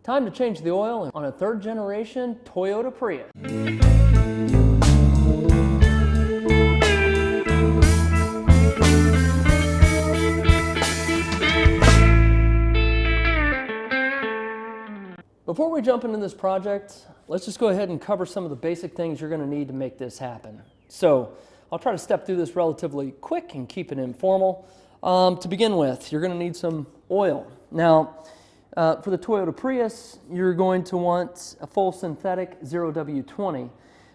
Time to change the oil on a third generation Toyota Prius. Before we jump into this project, let's just go ahead and cover some of the basic things you're going to need to make this happen. So I'll try to step through this relatively quick and keep it informal. To begin with, you're going to need some oil. Now, for the Toyota Prius, you're going to want a full synthetic 0W20.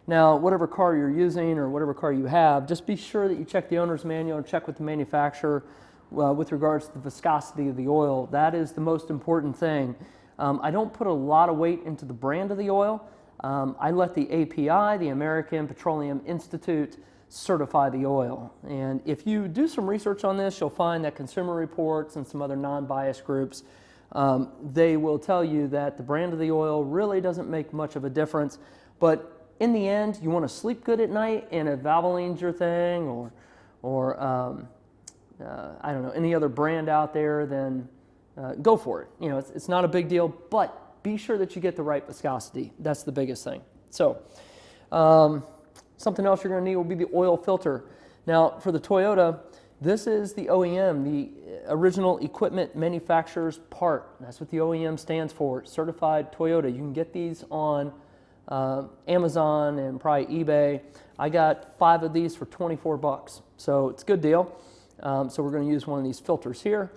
Now, whatever car you're using or whatever car you have, just be sure that you check the owner's manual and check with the manufacturer with regards to the viscosity of the oil. That is the most important thing. I don't put a lot of weight into the brand of the oil. I let the API, the American Petroleum Institute, certify the oil. And if you do some research on this, you'll find that Consumer Reports and some other non-biased groups, they will tell you that the brand of the oil really doesn't make much of a difference. But in the end, you want to sleep good at night, and if Valvoline's your thing, or I don't know, any other brand out there, then go for it. You know, it's not a big deal, but be sure that you get the right viscosity. That's the biggest thing. So, something else you're going to need will be the oil filter. Now, for the Toyota, this is the OEM, the original equipment manufacturer's part. That's what the OEM stands for, Certified Toyota. You can get these on Amazon and probably eBay. I got 5 of these for 24 bucks, so it's a good deal. So we're going to use one of these filters here.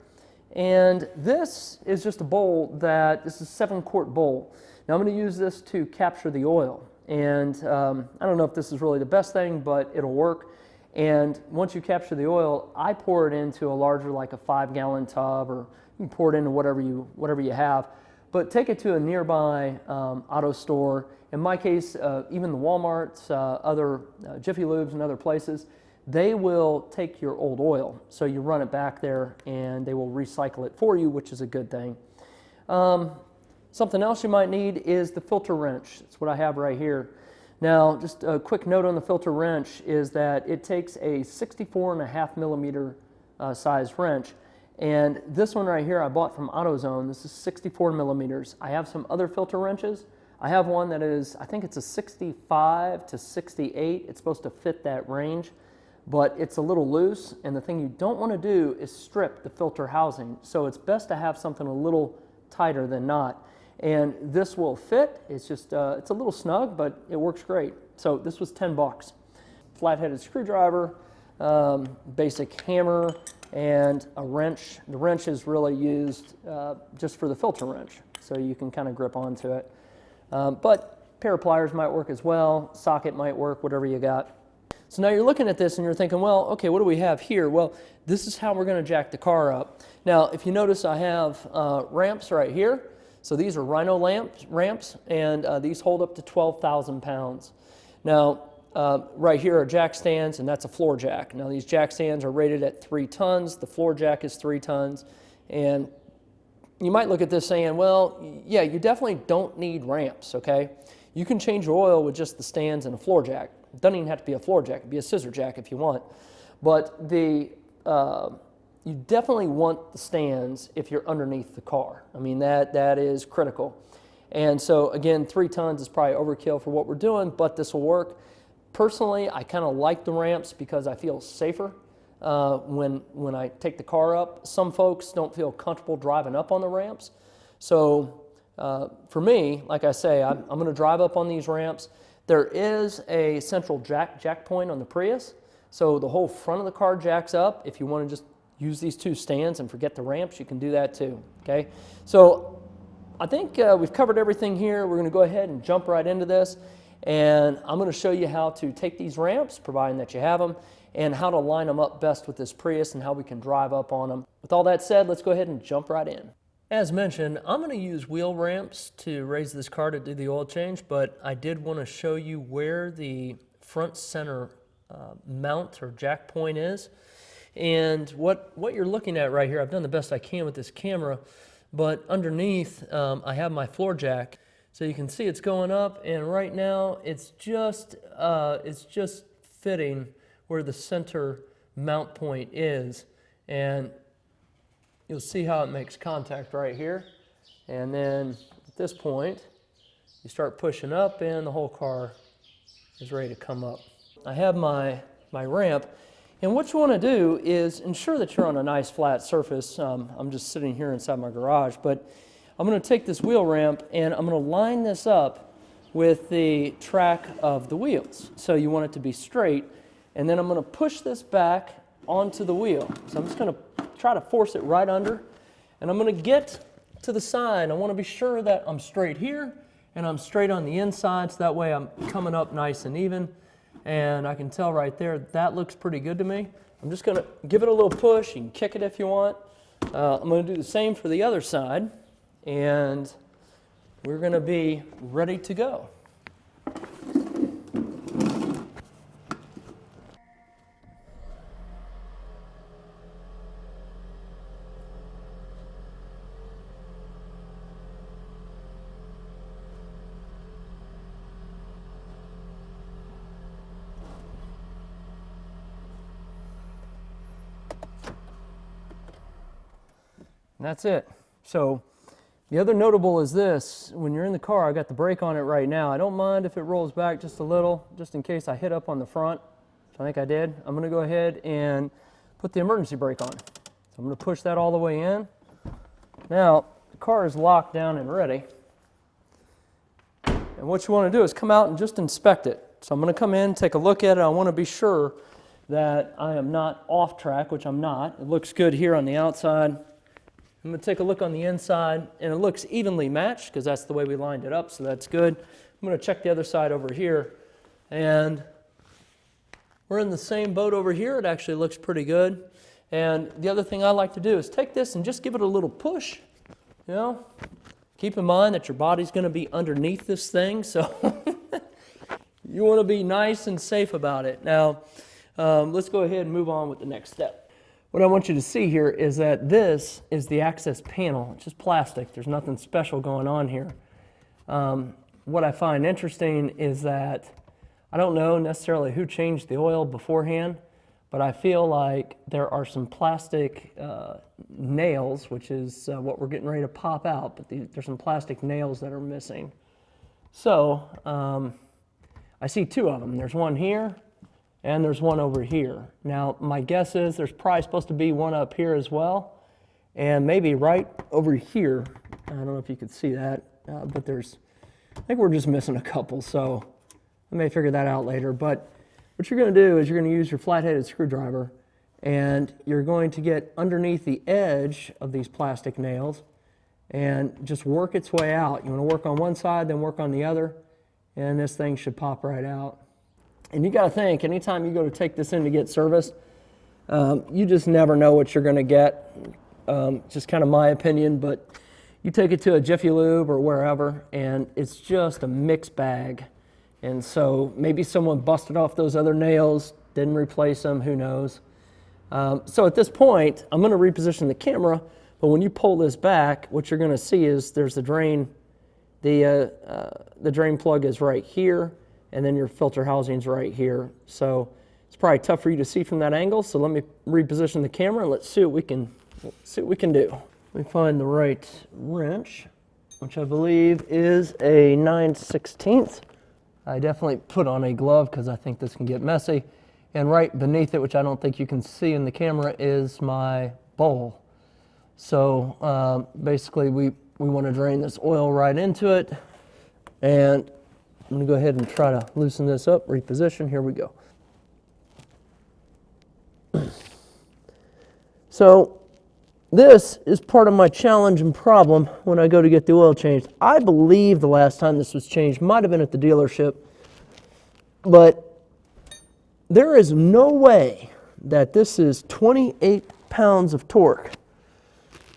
And this is just a bowl this is a 7-quart bowl. Now I'm going to use this to capture the oil. And I don't know if this is really the best thing, but it'll work. And once you capture the oil, I pour it into a larger, like a 5-gallon tub, or you can pour it into whatever you have. But take it to a nearby auto store. In my case, even the Walmarts, other Jiffy Lubes and other places, they will take your old oil. So you run it back there and they will recycle it for you, which is a good thing. Something else you might need is the filter wrench. That's what I have right here. Now, just a quick note on the filter wrench is that it takes a 64.5 millimeter size wrench. And this one right here I bought from AutoZone. This is 64 millimeters. I have some other filter wrenches. I have one that is, I think it's a 65 to 68. It's supposed to fit that range, but it's a little loose. And the thing you don't want to do is strip the filter housing. So it's best to have something a little tighter than not. And this will fit. It's just, it's a little snug, but it works great. So this was 10 bucks. Flat-headed screwdriver, basic hammer, and a wrench. The wrench is really used just for the filter wrench, so you can kind of grip onto it. But a pair of pliers might work as well. Socket might work, whatever you got. So now you're looking at this and you're thinking, well, okay, what do we have here? Well, this is how we're going to jack the car up. Now, if you notice, I have ramps right here. So these are Rhino ramps, and these hold up to 12,000 pounds. Now, right here are jack stands, and that's a floor jack. Now, these jack stands are rated at 3 tons. The floor jack is 3 tons. And you might look at this saying, well, yeah, you definitely don't need ramps, okay? You can change your oil with just the stands and a floor jack. It doesn't even have to be a floor jack. It can be a scissor jack if you want. But you definitely want the stands if you're underneath the car. I mean, that is critical. And so, again, 3 tons is probably overkill for what we're doing, but this will work. Personally, I kind of like the ramps because I feel safer when I take the car up. Some folks don't feel comfortable driving up on the ramps. So for me, like I say, I'm going to drive up on these ramps. There is a central jack point on the Prius, so the whole front of the car jacks up. If you want to just use these 2 stands and forget the ramps, you can do that too, okay? So I think we've covered everything here. We're going to go ahead and jump right into this, and I'm going to show you how to take these ramps, providing that you have them, and how to line them up best with this Prius and how we can drive up on them. With all that said, let's go ahead and jump right in. As mentioned, I'm going to use wheel ramps to raise this car to do the oil change, but I did want to show you where the front center mount or jack point is. And what you're looking at right here, I've done the best I can with this camera, but underneath I have my floor jack. So you can see it's going up, and right now it's just fitting where the center mount point is. And you'll see how it makes contact right here. And then this point, you start pushing up and the whole car is ready to come up. I have my ramp, and what you want to do is ensure that you're on a nice flat surface. I'm just sitting here inside my garage, but I'm going to take this wheel ramp and I'm going to line this up with the track of the wheels. So you want it to be straight, and then I'm going to push this back onto the wheel. So I'm just going to try to force it right under, and I'm going to get to the side. I want to be sure that I'm straight here and I'm straight on the inside, so that way I'm coming up nice and even. And I can tell right there that looks pretty good to me. I'm just going to give it a little push. You can kick it if you want. I'm going to do the same for the other side, and we're going to be ready to go. And that's it. So the other notable is this: when you're in the car, I got the brake on it right now. I don't mind if it rolls back just a little, just in case I hit up on the front, which I think I did. I'm going to go ahead and put the emergency brake on. So I'm going to push that all the way in. Now, the car is locked down and ready. And what you want to do is come out and just inspect it. So I'm going to come in, take a look at it. I want to be sure that I am not off track, which I'm not. It looks good here on the outside. I'm going to take a look on the inside, and it looks evenly matched because that's the way we lined it up, so that's good. I'm going to check the other side over here, and we're in the same boat over here. It actually looks pretty good. And the other thing I like to do is take this and just give it a little push. You know, keep in mind that your body's going to be underneath this thing, so you want to be nice and safe about it. Now, let's go ahead and move on with the next step. What I want you to see here is that this is the access panel. It's just plastic. There's nothing special going on here. What I find interesting is that I don't know necessarily who changed the oil beforehand, but I feel like there are some plastic nails, which is what we're getting ready to pop out, but there's some plastic nails that are missing. So I see two of them. There's one here, and there's one over here. Now, my guess is there's probably supposed to be one up here as well, and maybe right over here. I don't know if you could see that, but I think we're just missing a couple, so I may figure that out later. But what you're going to do is you're going to use your flat-headed screwdriver, and you're going to get underneath the edge of these plastic nails and just work its way out. You want to work on one side, then work on the other, and this thing should pop right out. And you got to think, anytime you go to take this in to get serviced, you just never know what you're going to get. Just kind of my opinion, but you take it to a Jiffy Lube or wherever, and it's just a mixed bag. And so maybe someone busted off those other nails, didn't replace them, who knows. So at this point, I'm going to reposition the camera, but when you pull this back, what you're going to see is there's the drain. The drain plug is right here, and then your filter housing's right here. So it's probably tough for you to see from that angle, so let me reposition the camera and let's see what we can do. Let me find the right wrench, which I believe is a 9/16. I definitely put on a glove because I think this can get messy. And right beneath it, which I don't think you can see in the camera, is my bowl. So basically we want to drain this oil right into it, and I'm going to go ahead and try to loosen this up, reposition. Here we go. So this is part of my challenge and problem when I go to get the oil changed. I believe the last time this was changed might have been at the dealership, but there is no way that this is 28 pounds of torque.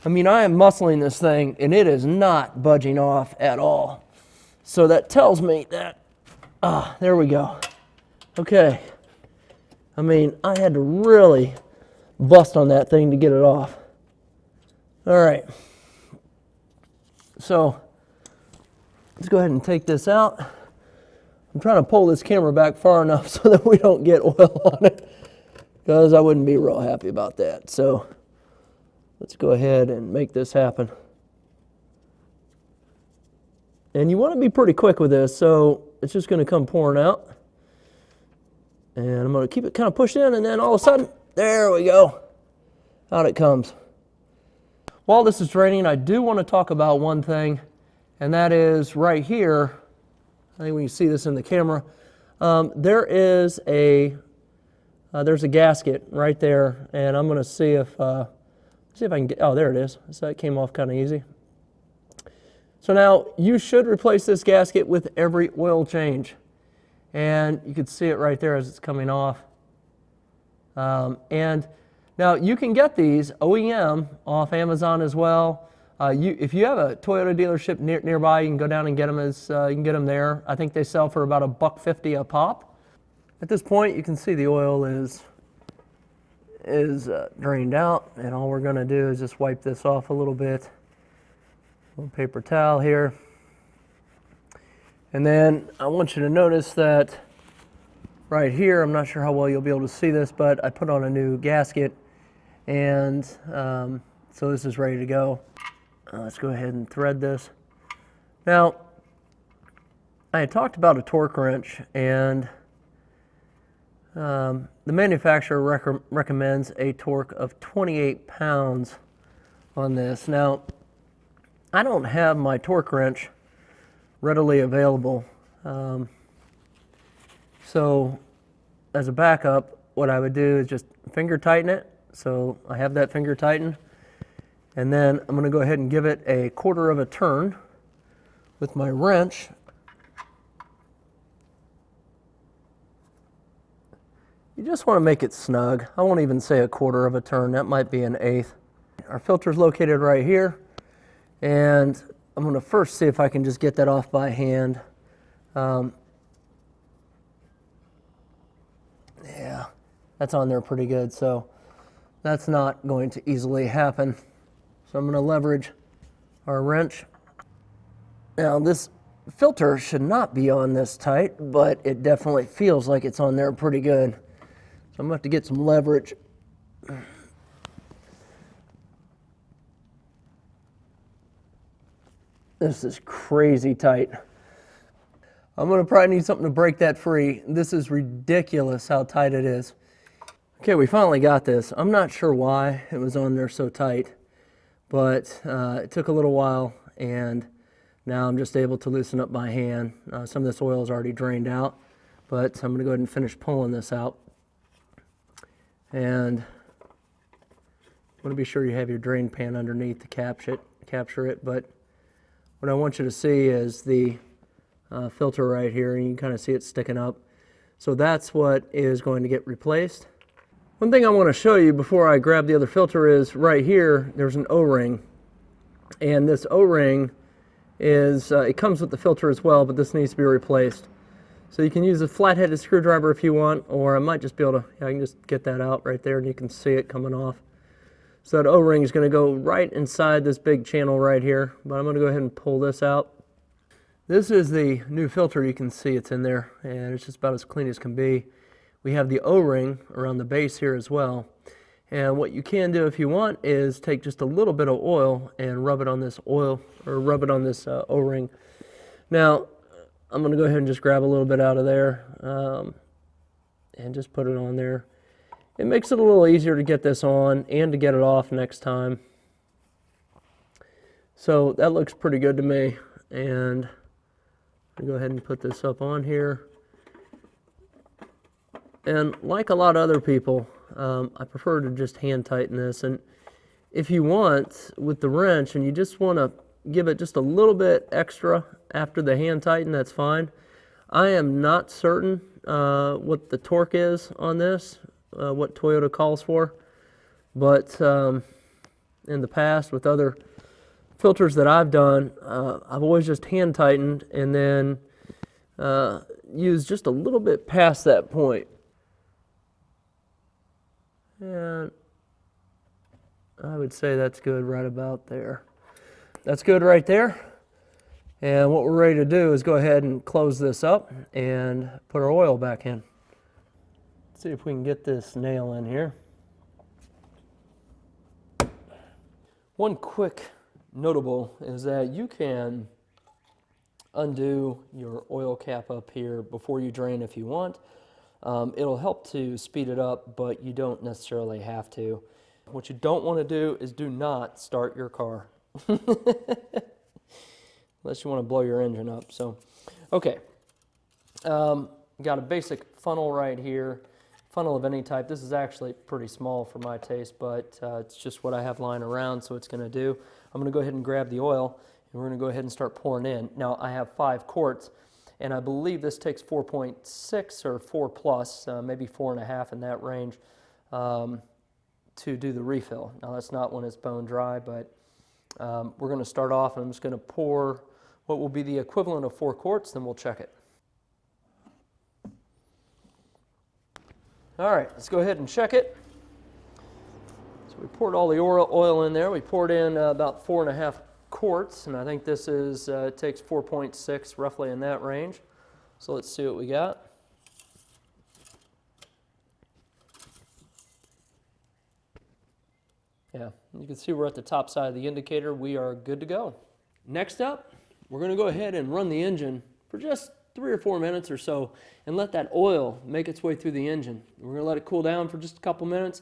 I mean, I am muscling this thing, and it is not budging off at all. So that tells me that, there we go. Okay. I mean, I had to really bust on that thing to get it off. All right. So let's go ahead and take this out. I'm trying to pull this camera back far enough so that we don't get oil on it, because I wouldn't be real happy about that. So let's go ahead and make this happen. And you want to be pretty quick with this, so it's just going to come pouring out. And I'm going to keep it kind of pushed in, and then all of a sudden, there we go. Out it comes. While this is draining, I do want to talk about one thing, and that is right here. I think when you see this in the camera, there's a gasket right there, and I'm going to see if I can get. Oh, there it is. So that came off kind of easy. So now you should replace this gasket with every oil change, and you can see it right there as it's coming off. And now you can get these OEM off Amazon as well. If you have a Toyota dealership nearby, you can go down and get them you can get them there. I think they sell for about $1.50 a pop. At this point, you can see the oil is drained out, and all we're going to do is just wipe this off a little bit. A little paper towel here. And then I want you to notice that right here, I'm not sure how well you'll be able to see this, but I put on a new gasket, and so this is ready to go. Let's go ahead and thread this. Now, I had talked about a torque wrench, and the manufacturer recommends a torque of 28 pounds on this. Now, I don't have my torque wrench readily available. So as a backup, what I would do is just finger tighten it. So I have that finger tightened. And then I'm going to go ahead and give it a 1/4 of a turn with my wrench. You just want to make it snug. I won't even say a 1/4 of a turn. That might be 1/8. Our filter is located right here. And I'm going to first see if I can just get that off by hand. Yeah, that's on there pretty good, so that's not going to easily happen. So I'm going to leverage our wrench. Now this filter should not be on this tight, but it definitely feels like it's on there pretty good. So I'm going to have to get some leverage. This is crazy tight. I'm going to probably need something to break that free. This is ridiculous how tight it is. Okay, we finally got this. I'm not sure why it was on there so tight, but it took a little while, and now I'm just able to loosen up my hand. Some of this oil is already drained out, but I'm going to go ahead and finish pulling this out. And I want to be sure you have your drain pan underneath to capture it, but what I want you to see is the filter right here, and you can kind of see it sticking up. So that's what is going to get replaced. One thing I want to show you before I grab the other filter is right here, there's an O-ring. And this O-ring is, it comes with the filter as well, but this needs to be replaced. So you can use a flat-headed screwdriver if you want, or I might just be able to, I can just get that out right there and you can see it coming off. So that O-ring is going to go right inside this big channel right here, but I'm going to go ahead and pull this out. This is the new filter. You can see it's in there, and it's just about as clean as can be. We have the O-ring around the base here as well. And what you can do if you want is take just a little bit of oil and rub it on this O-ring. Now, I'm going to go ahead and just grab a little bit out of there and just put it on there. It makes it a little easier to get this on and to get it off next time. So that looks pretty good to me. And I'll go ahead and put this up on here. And like a lot of other people, I prefer to just hand tighten this. And if you want, with the wrench, and you just want to give it just a little bit extra after the hand tighten, that's fine. I am not certain what the torque is on this, what Toyota calls for, but in the past with other filters that I've done, I've always just hand tightened and then used just a little bit past that point. And I would say that's good right about there. That's good right there. And what we're ready to do is go ahead and close this up and put our oil back in. Let's see if we can get this nail in here. One quick notable is that you can undo your oil cap up here before you drain if you want. It'll help to speed it up, but you don't necessarily have to. What you don't want to do is do not start your car. Unless you want to blow your engine up. So, okay. Got a basic funnel right here. Funnel of any type. This is actually pretty small for my taste, but it's just what I have lying around, so it's going to do. I'm going to go ahead and grab the oil, and we're going to go ahead and start pouring in. Now, I have 5 quarts, and I believe this takes 4.6 or 4 plus, maybe 4.5 in that range, to do the refill. Now, that's not when it's bone dry, but we're going to start off, and I'm just going to pour what will be the equivalent of 4 quarts, then we'll check it. All right, let's go ahead and check it. So we poured all the oil in there. We poured in about 4.5 quarts, and I think this is takes 4.6, roughly in that range. So let's see what we got. Yeah, you can see we're at the top side of the indicator. We are good to go. Next up, we're going to go ahead and run the engine for just 3 or 4 minutes or so and let that oil make its way through the engine. We're going to let it cool down for just a couple minutes,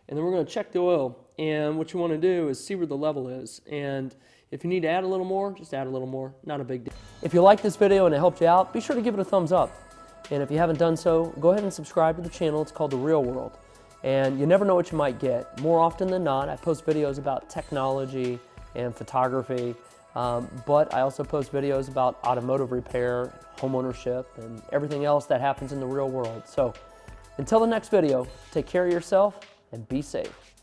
and then we're going to check the oil. And what you want to do is see where the level is. And if you need to add a little more, just add a little more. Not a big deal. If you like this video and it helped you out, be sure to give it a thumbs up. And if you haven't done so, go ahead and subscribe to the channel. It's called The Real World. And you never know what you might get. More often than not, I post videos about technology and photography, but I also post videos about automotive repair, home ownership, and everything else that happens in the real world. So until the next video, take care of yourself and be safe.